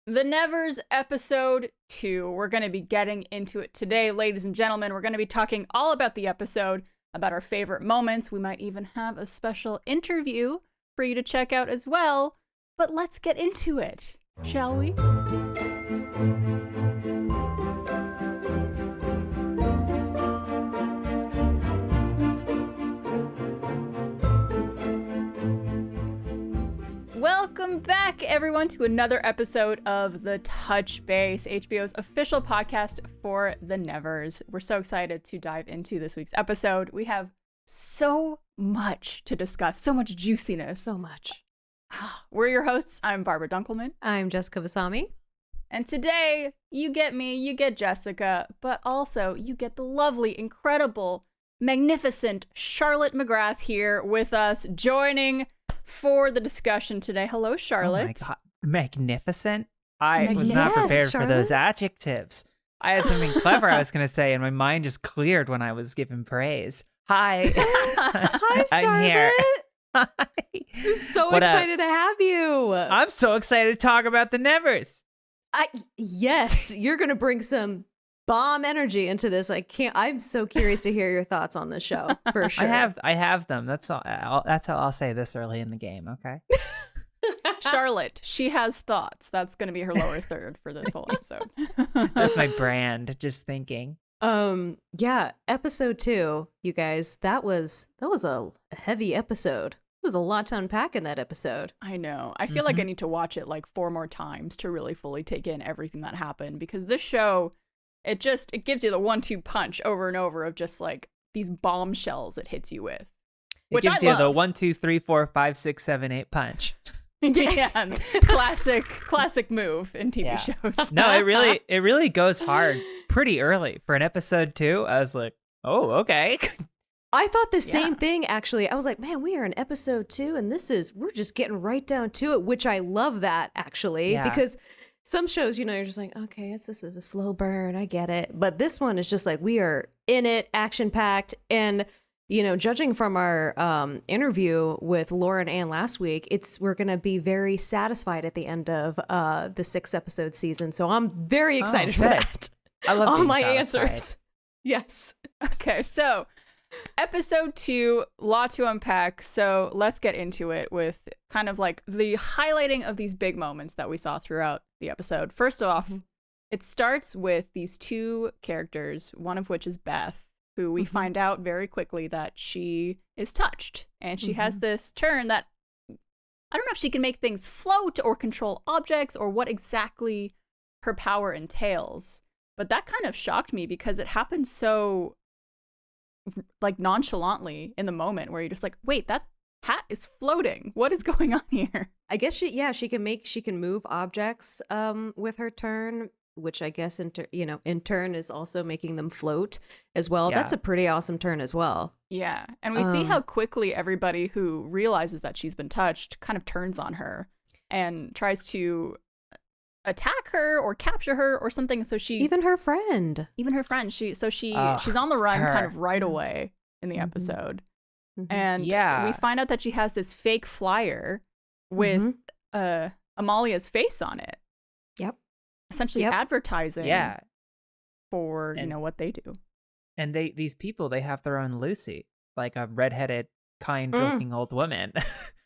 The Nevers episode 2. We're going to be getting into it today, ladies and gentlemen. We're going to be talking all about the episode, about our favorite moments. We might even have a special interview for you to check out as well. But let's get into it, shall we? Welcome back, everyone, to another episode of The Touch Base, HBO's official podcast for The Nevers. We're so excited to dive into this week's episode. We have so much to discuss, so much juiciness. So much. We're your hosts. I'm Barbara Dunkelman. I'm Jessica Vasami. And today, you get me, you get Jessica, but also you get the lovely, incredible, magnificent Charlotte McGrath here with us, joining for the discussion today. Hello, Charlotte. Oh my God. Magnificent? I was not prepared for those adjectives. I had something clever I was going to say, and my mind just cleared when I was given praise. Hi. Hi, Charlotte. I'm here. Hi. I'm so excited to have you. I'm so excited to talk about the Nevers. Yes, you're going to bring some bomb energy into this. I'm so curious to hear your thoughts on this show, for sure. I have them. That's all. That's how I'll say this early in the game, okay? Charlotte, she has thoughts. That's going to be her lower third for this whole episode. That's my brand, just thinking. Yeah, episode 2, you guys, that was a heavy episode. There was a lot to unpack in that episode. I know. I feel like I need to watch it like 4 more times to really fully take in everything that happened, because this show, it gives you the 1-2 punch over and over of just like these bombshells it hits you with. It gives you the 1, 2, 3, 4, 5, 6, 7, 8 punch. Yeah, classic move in TV shows. No, it really goes hard pretty early for an episode 2. I was like, oh, okay. I thought the same thing, actually. I was like, man, we are in episode 2, and we're just getting right down to it, which I love that, actually, because some shows, you're just like, okay, this is a slow burn. I get it. But this one is just like, we are in it, action-packed. And, judging from our interview with Laura and Ann last week, we're going to be very satisfied at the end of the 6-episode season. So I'm very excited for that. I love all my satisfied. answers. Yes. Okay, so episode 2, lot to unpack. So let's get into it with kind of like the highlighting of these big moments that we saw throughout the episode. First off, it starts with these 2 characters, one of which is Beth, who we find out very quickly that she is touched. And she has this turn that, I don't know if she can make things float or control objects or what exactly her power entails. But that kind of shocked me because it happened so like nonchalantly in the moment, where you're just like, wait, that hat is floating. What is going on here? I guess she can move objects with her turn, which I guess in turn is also making them float as well. Yeah. That's a pretty awesome turn as well. Yeah. And we see how quickly everybody who realizes that she's been touched kind of turns on her and tries to attack her or capture her or something. So even her friend, she's on the run kind of right away in the episode. And we find out that she has this fake flyer with Amalia's face on it. Yep. Essentially advertising for what they do. And these people, they have their own Lucy, like a redheaded, kind-looking old woman.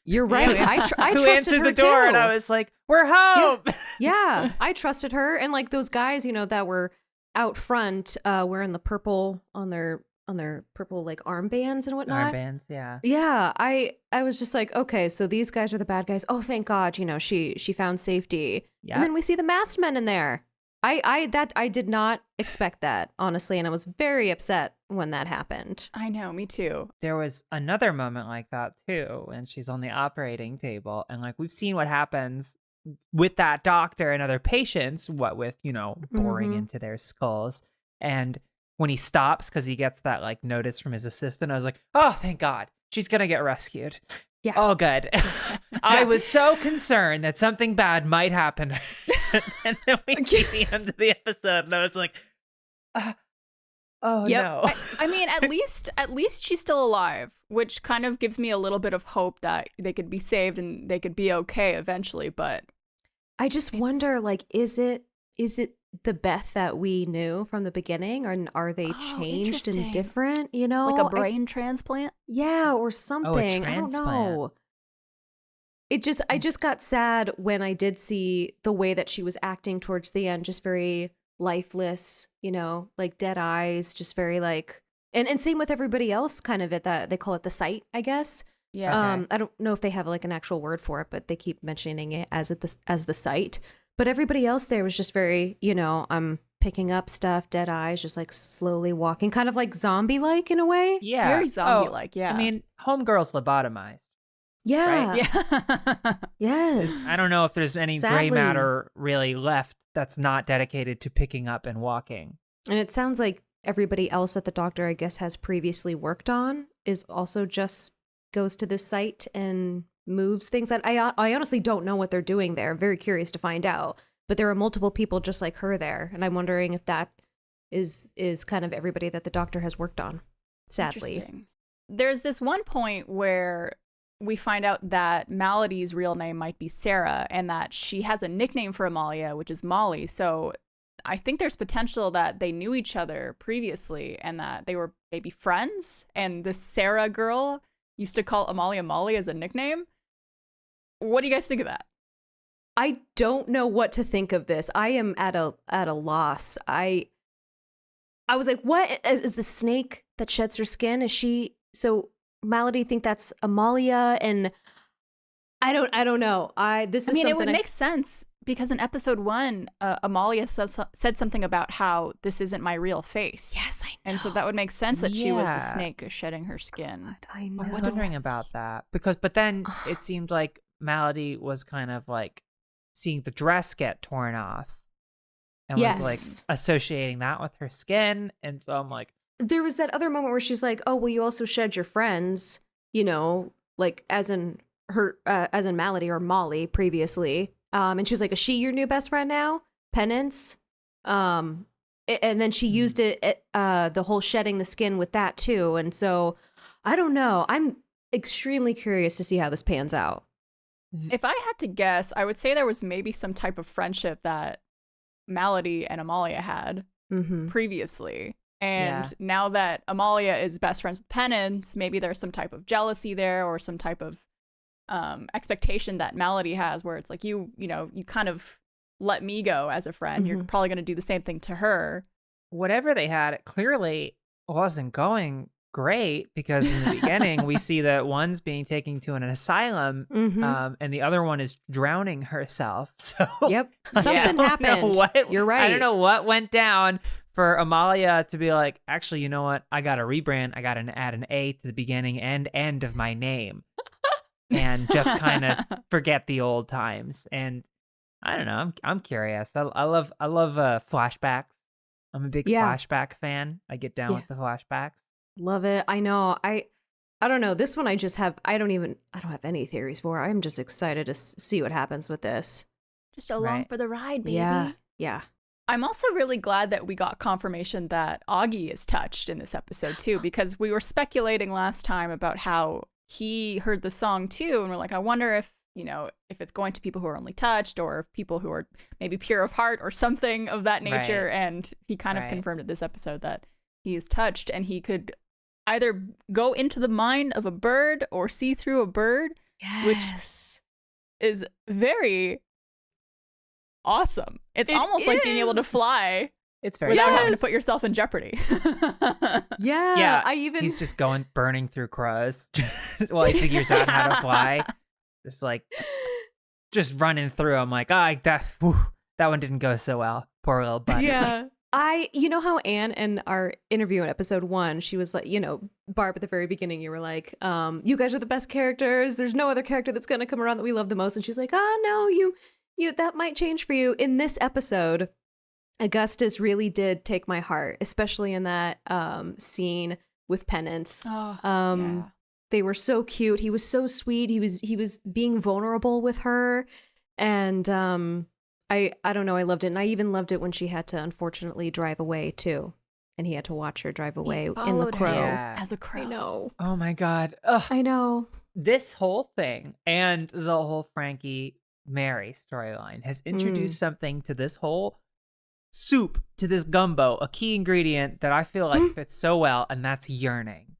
You're right. I who trusted answered her the door, too. and I was like, "We're home." Yeah, I trusted her, and like those guys, that were out front, wearing the purple on their purple like armbands and whatnot. Armbands, yeah. Yeah, I was just like, okay, so these guys are the bad guys. Oh, thank God, she found safety. Yeah. And then we see the masked men in there. I did not expect that, honestly, and I was very upset when that happened. I know, me too. There was another moment like that too, and she's on the operating table, and like we've seen what happens with that doctor and other patients, what with, boring into their skulls. And when he stops because he gets that like notice from his assistant, I was like, oh, thank God, she's gonna get rescued. Yeah. Oh, good. I was so concerned that something bad might happen. And then we see the end of the episode, and I was like, oh, no. I mean, at least she's still alive, which kind of gives me a little bit of hope that they could be saved and they could be okay eventually. But I just wonder, like, is it the Beth that we knew from the beginning, or are they changed and different? You know, like a brain transplant. Yeah, or something. I don't know. I just got sad when I did see the way that she was acting towards the end, just very lifeless, you know, like dead eyes, just very like, and same with everybody else, kind of at that, they call it the sight, I guess. Yeah. I don't know if they have like an actual word for it, but they keep mentioning it as the sight. But everybody else there was just very, you know, I'm picking up stuff, dead eyes, just like slowly walking, kind of like zombie-like in a way. Yeah. Very zombie-like, yeah. I mean, homegirl's lobotomized. Yeah. Right? Yeah. Yes. I don't know if there's any Sadly. gray matter really left that's not dedicated to picking up and walking. And it sounds like everybody else that the doctor, I guess, has previously worked on is also just goes to this site and moves things. That I honestly don't know what they're doing there. I'm very curious to find out. But there are multiple people just like her there, and I'm wondering if that is kind of everybody that the doctor has worked on. Sadly, Interesting. There's this one point where we find out that Melody's real name might be Sarah, and that she has a nickname for Amalia, which is Molly. So I think there's potential that they knew each other previously and that they were maybe friends. And this Sarah girl used to call Amalia Molly as a nickname. What do you guys think of that? I don't know what to think of this. I am at a loss. I was like, what is the snake that sheds her skin? Is she so? Melody think that's Amalia, and I don't know. I mean, it would make sense because in episode 1, Amalia said something about how this isn't my real face. Yes, I know. And so that would make sense that she was the snake shedding her skin. I know. I was wondering about that but then it seemed like Melody was kind of like seeing the dress get torn off and was like associating that with her skin, and so I'm like, there was that other moment where she's like, oh, well, you also shed your friends, you know, like as in Melody or Molly previously. And she was like, is she your new best friend now? Penance. And then she used it, the whole shedding the skin with that too. And so I don't know. I'm extremely curious to see how this pans out. If I had to guess, I would say there was maybe some type of friendship that Melody and Amalia had previously. And now that Amalia is best friends with Penance, maybe there's some type of jealousy there or some type of expectation that Melody has where it's like, you kind of let me go as a friend. You're probably going to do the same thing to her. Whatever they had, it clearly wasn't going great because in the beginning we see that one's being taken to an asylum and the other one is drowning herself. So something happened. You're right. I don't know what went down for Amalia to be like, actually, you know what? I got to rebrand. I got to add an A to the beginning and end of my name and just kind of forget the old times. And I don't know. I'm curious. I love flashbacks. I'm a big flashback fan. I get down with the flashbacks. Love it. I know. I don't know. This one I don't have any theories for. I'm just excited to see what happens with this. Just along for the ride, baby. Yeah. I'm also really glad that we got confirmation that Augie is touched in this episode too, because we were speculating last time about how he heard the song too, and we're like, I wonder if it's going to people who are only touched or people who are maybe pure of heart or something of that nature. Right. And he kind of confirmed in this episode that he is touched and he could either go into the mind of a bird or see through a bird, which is very awesome. It's almost like being able to fly. It's very without having to put yourself in jeopardy. Yeah. He's just burning through crows while he figures out how to fly. Just running through. I'm like, that one didn't go so well. Poor little buddy. Yeah. You know how Anne in our interview in episode 1, she was like, Barb, at the very beginning, you were like, you guys are the best characters. There's no other character that's going to come around that we love the most. And she's like, no, you that might change for you. In this episode, Augustus really did take my heart, especially in that scene with Penance. They were so cute. He was so sweet. He was being vulnerable with her. And I don't know. I loved it. And I even loved it when she had to unfortunately drive away too. And he had to watch her drive away in the crow. As a crow. I know. Oh my God. Ugh. I know. This whole thing and the whole Frankie Mary storyline has introduced something to this whole soup, to this gumbo, a key ingredient that I feel like fits so well, and that's yearning.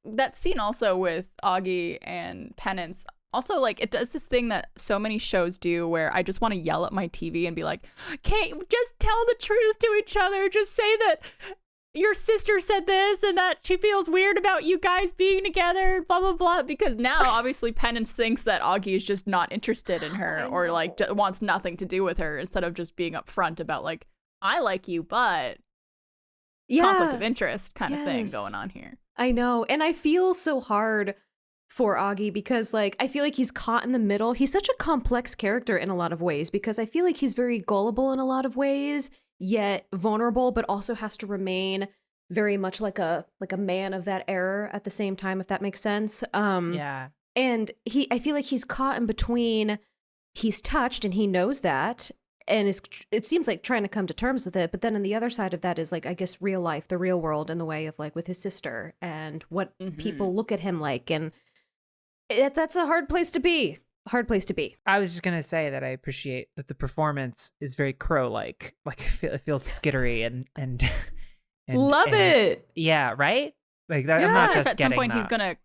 That scene also with Augie and Penance, also, like, it does this thing that so many shows do where I just want to yell at my TV and be like, can't just tell the truth to each other. Just say that your sister said this and that she feels weird about you guys being together, blah, blah, blah. Because now, obviously, Penance thinks that Augie is just not interested in her or, like, wants nothing to do with her instead of just being upfront about, like, I like you, but conflict of interest kind of thing going on here. I know. And I feel so hard for Augie because, like, I feel like he's caught in the middle. He's such a complex character in a lot of ways because I feel like he's very gullible in a lot of ways, yet vulnerable, but also has to remain very much like a man of that era at the same time, if that makes sense. Yeah. And I feel like he's caught in between. He's touched and he knows that, and it seems like trying to come to terms with it. But then on the other side of that is, like, I guess real life, the real world, in the way of, like, with his sister and what people look at him like, and that's a hard place to be. I was just gonna say that I appreciate that the performance is very Crow-like. Like, it feels skittery and love it. Yeah, right. Like that. Yeah. I'm not just at some point he's gonna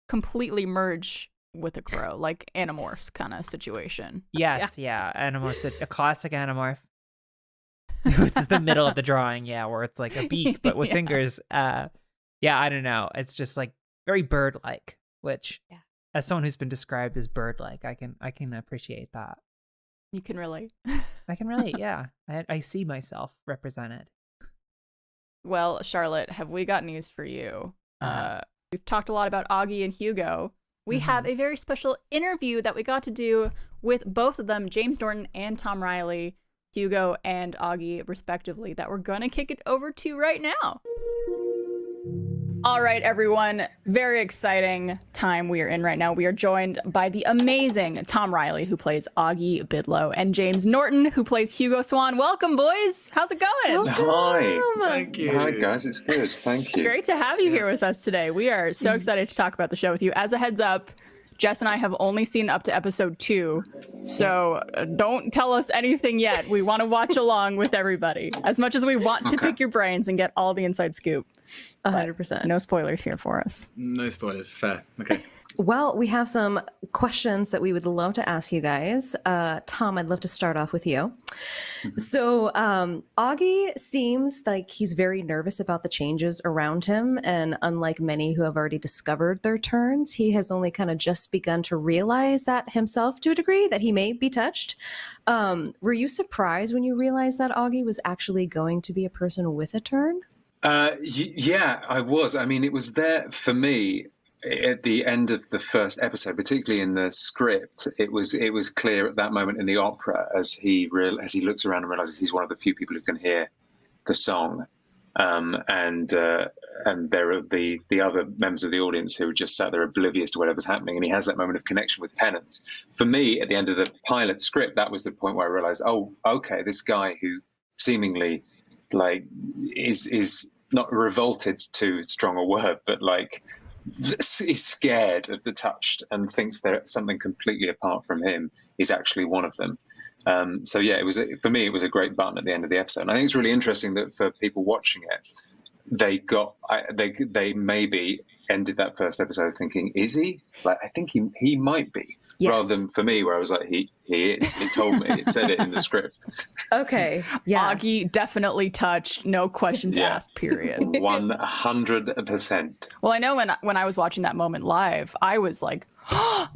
completely merge with a crow, like Animorphs kind of situation. Yes, yeah. Animorphs, a classic Animorph. It's the middle of the drawing, where it's like a beak but with fingers. I don't know. It's just like very bird-like, which. Yeah. As someone who's been described as bird-like, I can appreciate that. You can relate. I can relate, yeah. I see myself represented. Well, Charlotte, have we got news for you? We've talked a lot about Augie and Hugo. We have a very special interview that we got to do with both of them, James Norton and Tom Riley, Hugo and Augie, respectively, that we're going to kick it over to right now. All right, everyone. Very exciting time we are in right now. We are joined by the amazing Tom Riley, who plays Augie Bidlow, and James Norton, who plays Hugo Swan. Welcome, boys. How's it going? Welcome. Hi. Thank you. Hi, guys. It's good. Thank you. Great to have you here with us today. We are so excited to talk about the show with you. As a heads up, Jess and I have only seen up to episode 2, so don't tell us anything yet. We want to watch along with everybody as much as we want to pick your brains and get all the inside scoop. 100%. No spoilers here for us. No spoilers. Fair. Okay. Well, we have some questions that we would love to ask you guys. Tom, I'd love to start off with you. So Augie seems like he's very nervous about the changes around him. And unlike many who have already discovered their turns, he has only kind of just begun to realize that himself to a degree, that he may be touched. Were you surprised when you realized that Augie was actually going to be a person with a turn? Yeah, I was. I mean, it was there for me. At the end of the first episode, particularly in the script, it was clear at that moment in the opera as he looks around and realizes he's one of the few people who can hear the song, and there are the other members of the audience who are just sat there oblivious to whatever's happening, and he has that moment of connection with Penance. For me, at the end of the pilot script, that was the point where I realized, oh, okay, this guy who seemingly like is not revolted, too strong a word, but like is scared of the touched and thinks there's something completely apart from him is actually one of them. So yeah, for me it was a great button at the end of the episode. And I think it's really interesting that for people watching it, they maybe ended that first episode thinking, is he? Like, I think he might be. Yes. Rather than for me, where I was like, he is. It told me. It said it in the script. Okay. Yeah. Augie definitely touched. No questions asked. Period. 100%. Well, I know when I was watching that moment live, I was like, oh,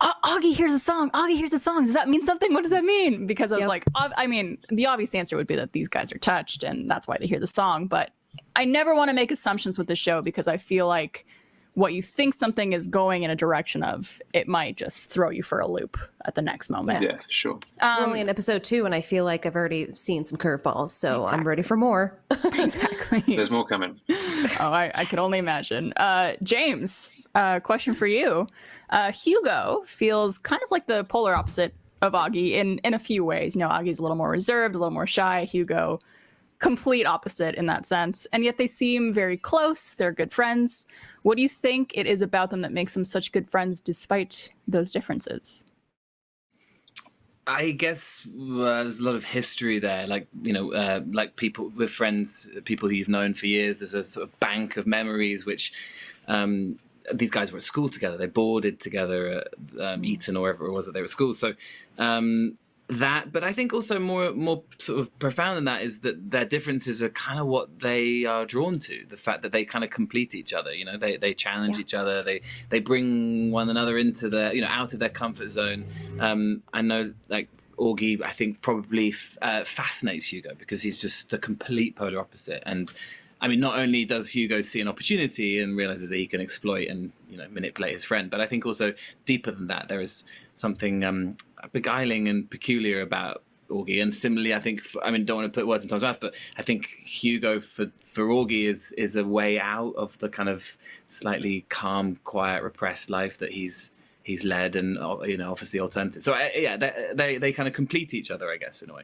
Augie hears a song. Augie hears a song. Does that mean something? What does that mean? Because I was like, I mean, the obvious answer would be that these guys are touched, and that's why they hear the song. But I never want to make assumptions with the show because I feel like what you think something is going in a direction of, it might just throw you for a loop at the next moment. Yeah, sure. We're only in episode 2, and I feel like I've already seen some curveballs, so I'm ready for more. Exactly. There's more coming. I could only imagine. James, question for you. Hugo feels kind of like the polar opposite of Augie in a few ways. You know, Augie's a little more reserved, a little more shy. Hugo, complete opposite in that sense. And yet they seem very close. They're good friends. What do you think it is about them that makes them such good friends despite those differences? I guess there's a lot of history there, like like people with friends, people who you've known for years. There's a sort of bank of memories which these guys were at school together. They boarded together at Eton or wherever it was that they were at school. So that, but I think also more sort of profound than that is that their differences are kind of what they are drawn to. The fact that they kind of complete each other. They challenge each other. They bring one another into their out of their comfort zone. I know, like, Augie, I think, probably fascinates Hugo because he's just the complete polar opposite. And I mean, not only does Hugo see an opportunity and realizes that he can exploit and manipulate his friend, but I think also deeper than that, there is something beguiling and peculiar about Augie. And similarly, I think, don't want to put words in Tom's mouth, but I think Hugo for Augie is a way out of the kind of slightly calm, quiet, repressed life that he's led, and obviously alternative. So they kind of complete each other, I guess, in a way.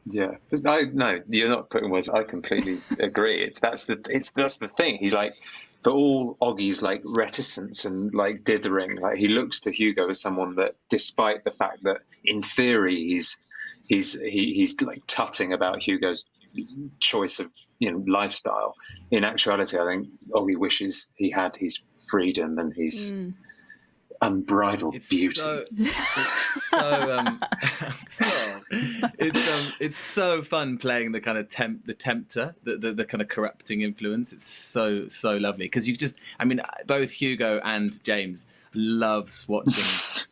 Yeah, no, you're not putting words. I completely agree. That's the thing. He's like, for all Augie's like reticence and like dithering, like he looks to Hugo as someone that, despite the fact that in theory he's like tutting about Hugo's choice of lifestyle, in actuality, I think Augie wishes he had his freedom and his unbridled beauty. It's so fun playing the kind of the tempter, the kind of corrupting influence. It's so lovely because both Hugo and James loves watching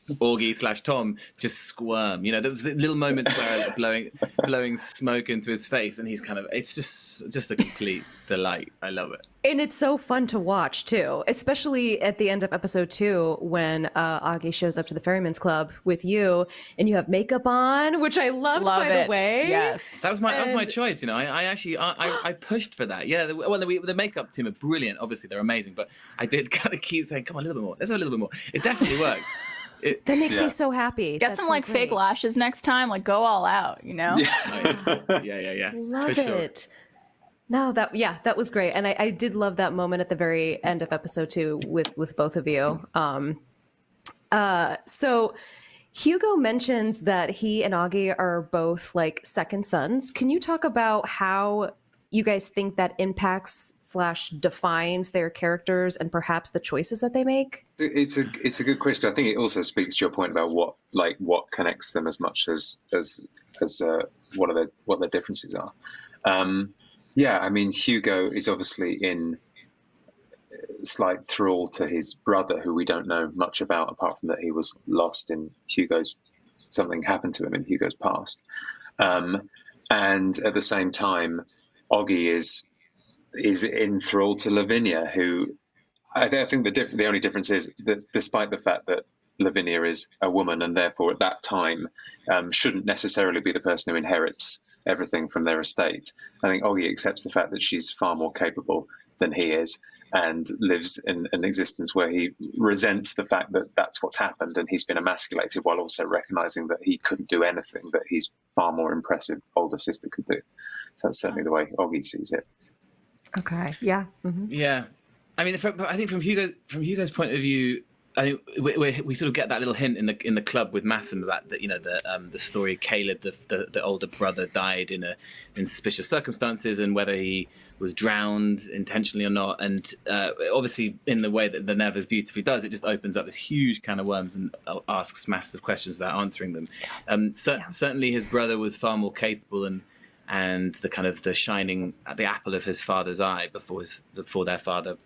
Augie / Tom just squirm. The little moments where blowing smoke into his face, and he's kind of, it's just a complete delight. I love it. And it's so fun to watch too, especially at the end of episode 2 when Augie shows up to the Ferryman's Club with you and you have makeup on, which I loved, by the way. Yes, that was my choice. I actually pushed for that. Yeah, well, the makeup team are brilliant. Obviously, they're amazing, but I did kind of keep saying, "Come on, a little bit more. Let's have a little bit more." It definitely works. That makes me so happy. Get some like fake lashes next time. Like, go all out. Yeah. Love for sure. it. No, that was great. And I did love that moment at the very end of episode 2 with both of you. So Hugo mentions that he and Augie are both like second sons. Can you talk about how you guys think that impacts / defines their characters and perhaps the choices that they make? It's a good question. I think it also speaks to your point about what connects them as much as what their differences are. Yeah, Hugo is obviously in slight thrall to his brother, who we don't know much about, apart from that he was lost in something happened to him in Hugo's past. And at the same time, Augie is in thrall to Lavinia, who I think the only difference is that despite the fact that Lavinia is a woman and therefore at that time shouldn't necessarily be the person who inherits everything from their estate, I think Augie accepts the fact that she's far more capable than he is and lives in an existence where he resents the fact that that's what's happened and he's been emasculated, while also recognizing that he couldn't do anything that his far more impressive older sister could do. So that's certainly the way Augie sees it. Okay. Yeah. Mm-hmm. Yeah. I think from Hugo's point of view, I think we sort of get that little hint in the club with Massim about that the story Caleb, the older brother, died in suspicious circumstances, and whether he was drowned intentionally or not. And obviously, in the way that the Nevers beautifully does, it just opens up this huge can of worms and asks massive questions without answering them. Certainly, his brother was far more capable and the kind of the apple of his father's eye before their father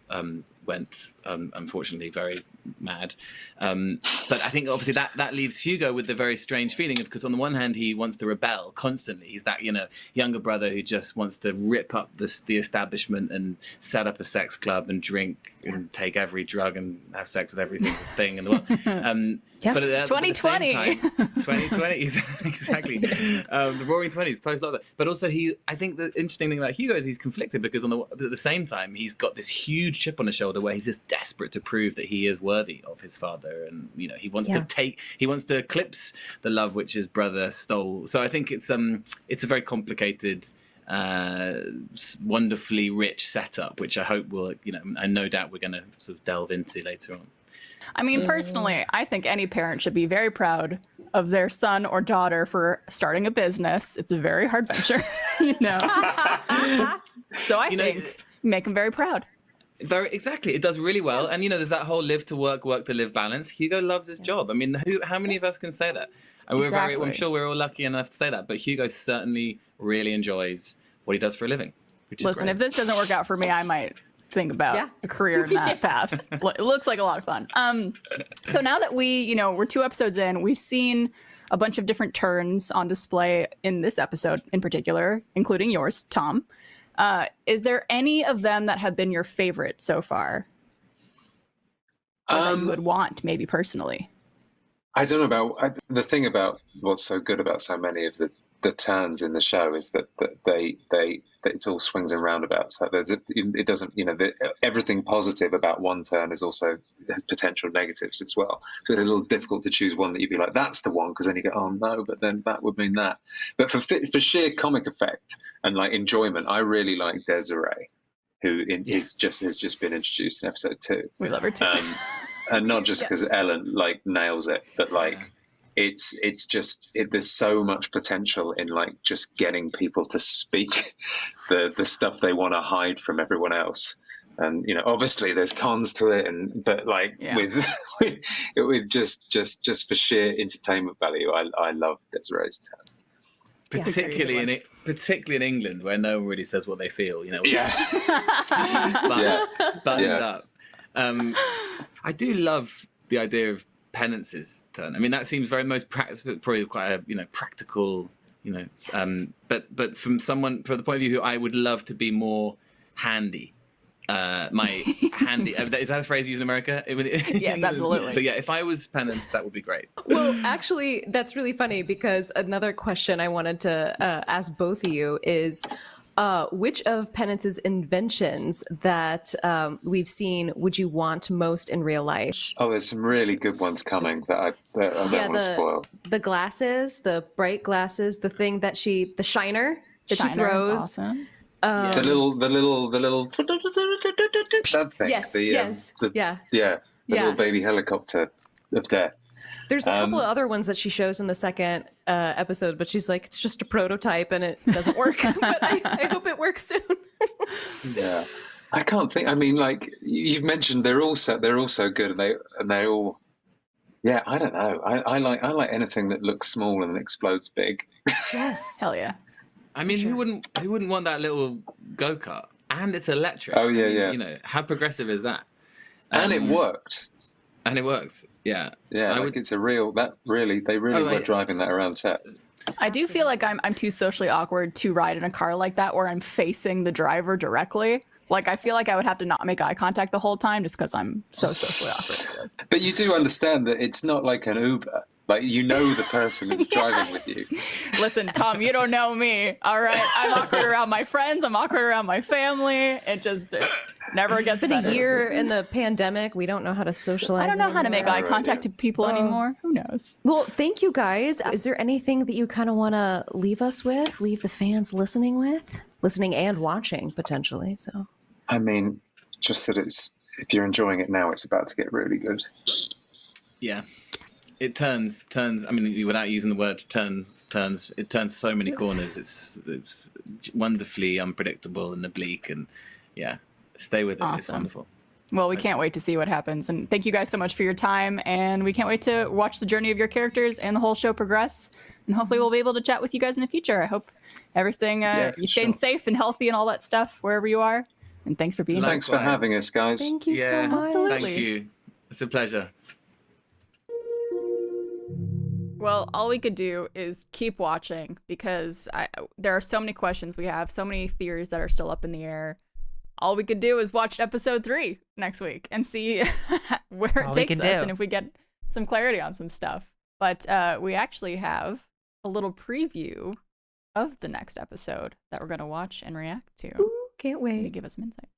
went unfortunately very mad. But I think obviously that leaves Hugo with the very strange feeling of, because on the one hand he wants to rebel constantly. He's that younger brother who just wants to rip up the establishment and set up a sex club and drink and take every drug and have sex with every thing in the world. But at 2020. the same time, 2020 exactly. The Roaring 20s, post lockdown. But also I think the interesting thing about Hugo is he's conflicted because at the same time he's got this huge chip on his shoulder where he's just desperate to prove that he is worthy of his father, and he wants to eclipse the love which his brother stole. So I think it's a very complicated, wonderfully rich setup, which I hope will I no doubt we're going to sort of delve into later on. Personally, I think any parent should be very proud of their son or daughter for starting a business. It's a very hard venture, you know. So I think make them very proud. Very exactly. It does really well. And, there's that whole live to work, work to live balance. Hugo loves his job. I mean, how many of us can say that? And I'm sure we're all lucky enough to say that. But Hugo certainly really enjoys what he does for a living, which is Listen, great. if this doesn't work out for me, I might think about a career in that path. It looks like a lot of fun. So now that we're 2 episodes in, we've seen a bunch of different turns on display in this episode in particular, including yours, Tom. Is there any of them that have been your favorite so far? Or that you would want, maybe personally? I don't know about the thing about what's so good about so many of the turns in the show is that they it's all swings and roundabouts. Like it doesn't, everything positive about one turn is also potential negatives as well. So it's a little difficult to choose one that you'd be like, that's the one, because then you go, oh no, but then that would mean that. But for sheer comic effect and like enjoyment, I really like Desiree, who has just been introduced in episode 2. We love her too. And not just because Ellen like nails it, but like it's just there's so much potential in like just getting people to speak the stuff they want to hide from everyone else. And obviously there's cons to it, but like with just for sheer entertainment value, I love Desiree's turn. Particularly in England, where no one really says what they feel, buttoned up. I do love the idea of Penance's turn. I mean, that seems very most practical, probably quite a practical, but from the point of view who I would love to be more handy. My handy is that a phrase used in America? Yes, absolutely. So if I was Penance, that would be great. Well, actually, that's really funny, because another question I wanted to ask both of you is, which of Penance's inventions that we've seen would you want most in real life? Oh, there's some really good ones coming that I don't want to spoil. The glasses, the bright glasses, the thing that the shiner that she throws. Awesome. The little that thing. Yes. The little baby helicopter of death. There's a couple of other ones that she shows in the second episode, but she's like, it's just a prototype and it doesn't work. But I hope it works soon. Yeah, I can't think. I mean, like you've mentioned, they're all so good, and they all. Yeah, I don't know. I like anything that looks small and explodes big. Yes, hell yeah. I mean, who wouldn't want that little go-kart? And it's electric. Oh yeah. How progressive is that? And it worked. And it works. Yeah. Yeah, it's a real. They really were driving that around set. I do feel like I'm too socially awkward to ride in a car like that where I'm facing the driver directly. Like, I feel like I would have to not make eye contact the whole time just because I'm so socially awkward. But you do understand that it's not like an Uber. Like, the person who's driving with you. Listen, Tom, you don't know me, all right? I'm awkward around my friends. I'm awkward around my family. It never gets better. It's been a year in the pandemic. We don't know how to socialize I don't know anymore. how to make eye contact to people anymore. Who knows? Well, thank you, guys. Is there anything that you kind of want to leave us with? Leave the fans listening and watching, potentially, so. I mean, just that if you're enjoying it now, it's about to get really good. Yeah. It turns. I mean, without using the word turns. It turns so many corners. It's wonderfully unpredictable and oblique, and stay with it. Awesome. It's wonderful. Well, we can't wait to see what happens, and thank you guys so much for your time, and we can't wait to watch the journey of your characters and the whole show progress, and hopefully we'll be able to chat with you guys in the future. I hope everything you're staying safe and healthy and all that stuff wherever you are, and thanks for being here. Thanks for having us, guys. Thank you so much. Absolutely. Thank you. It's a pleasure. Well, all we could do is keep watching because there are so many questions we have, so many theories that are still up in the air. All we could do is watch episode 3 next week and see where it takes us and if we get some clarity on some stuff. But we actually have a little preview of the next episode that we're going to watch and react to. Ooh, can't wait. Maybe give us some insight.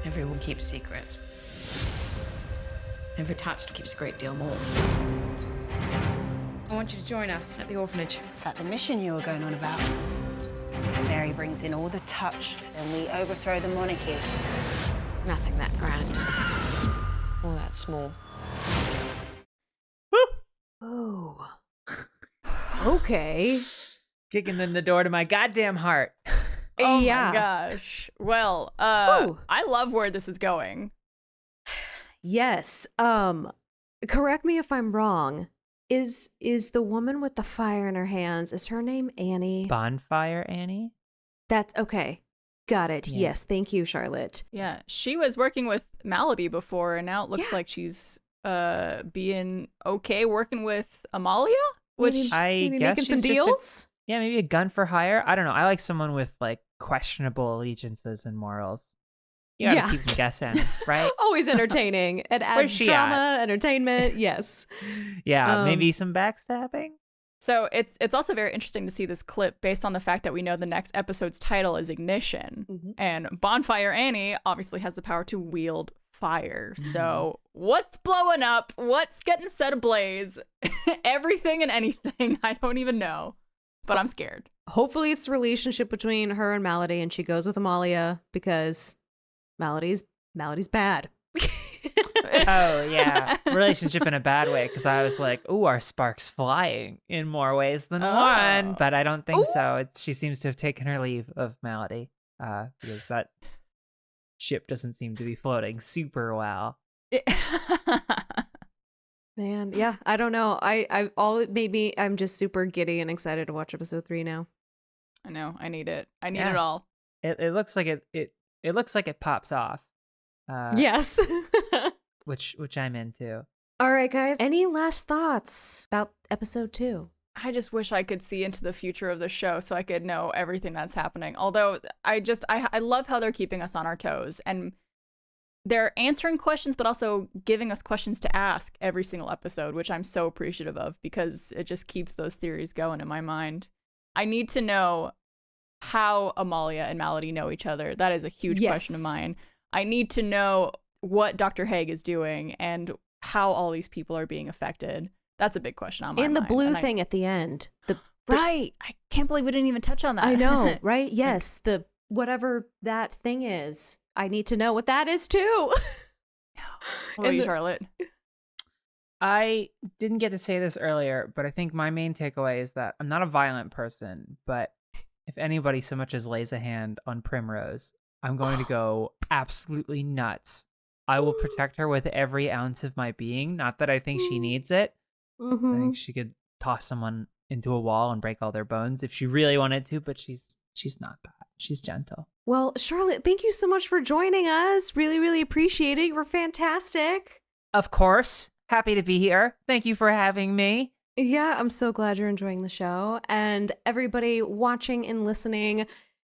Everyone keeps secrets. Every touched keeps a great deal more. I want you to join us at the orphanage. Is that the mission you were going on about? Mary brings in all the touch, and we overthrow the monarchy. Nothing that grand. Or that small. Oh. Okay. Kicking in the door to my goddamn heart. Oh yeah. my gosh. Well, Ooh. I love where this is going. Yes. Correct me if I'm wrong. Is the woman with the fire in her hands, is her name Annie? Bonfire Annie? That's okay. Got it. Yeah. Yes. Thank you, Charlotte. Yeah, she was working with Malady before, and now it looks like she's being okay working with Amalia, which Maybe guess making some she's just a- deals? Yeah, maybe a gun for hire. I don't know. I like someone with like questionable allegiances and morals. You gotta keep them guessing, right? Always entertaining. It Where's adds she drama, entertainment. Yes. Yeah, maybe some backstabbing. So it's also very interesting to see this clip based on the fact that we know the next episode's title is Ignition, and Bonfire Annie obviously has the power to wield fire. So what's blowing up? What's getting set ablaze? Everything and anything. I don't even know, but I'm scared. Hopefully it's the relationship between her and Malady, and she goes with Amalia because Malady's bad. Oh yeah, relationship in a bad way. Because I was like, "Ooh, our sparks flying in more ways than one," but I don't think so. She seems to have taken her leave of Malady because that ship doesn't seem to be floating super well. Man, yeah, I don't know. I'm just super giddy and excited to watch episode 3 now. I know. I need it. I need it all. It looks like it looks like it pops off. Yes. which I'm into. All right, guys. Any last thoughts about episode 2? I just wish I could see into the future of the show so I could know everything that's happening. Although I love how they're keeping us on our toes, and they're answering questions, but also giving us questions to ask every single episode, which I'm so appreciative of because it just keeps those theories going in my mind. I need to know how Amalia and Malady know each other. That is a huge question of mine. I need to know what Dr. Haig is doing and how all these people are being affected. That's a big question on my mind. And the blue thing at the end. Right. I can't believe we didn't even touch on that. I know, right? Yes. The whatever that thing is. I need to know what that is too. What about you, Charlotte? I didn't get to say this earlier, but I think my main takeaway is that I'm not a violent person, but if anybody so much as lays a hand on Primrose, I'm going to go absolutely nuts. I will protect her with every ounce of my being. Not that I think she needs it. I think she could toss someone into a wall and break all their bones if she really wanted to, but she's not that. She's gentle. Well, Charlotte, thank you so much for joining us. Really, really appreciate it. You were fantastic. Of course. Happy to be here. Thank you for having me. Yeah, I'm so glad you're enjoying the show. And everybody watching and listening,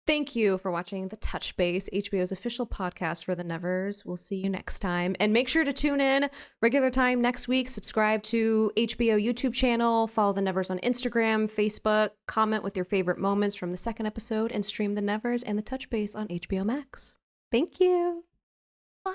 thank you for watching The Touch Base, HBO's official podcast for the Nevers. We'll see you next time. And make sure to tune in regular time next week. Subscribe to HBO YouTube channel. Follow the Nevers on Instagram, Facebook. Comment with your favorite moments from the second episode. And stream the Nevers and The Touch Base on HBO Max. Thank you. Bye.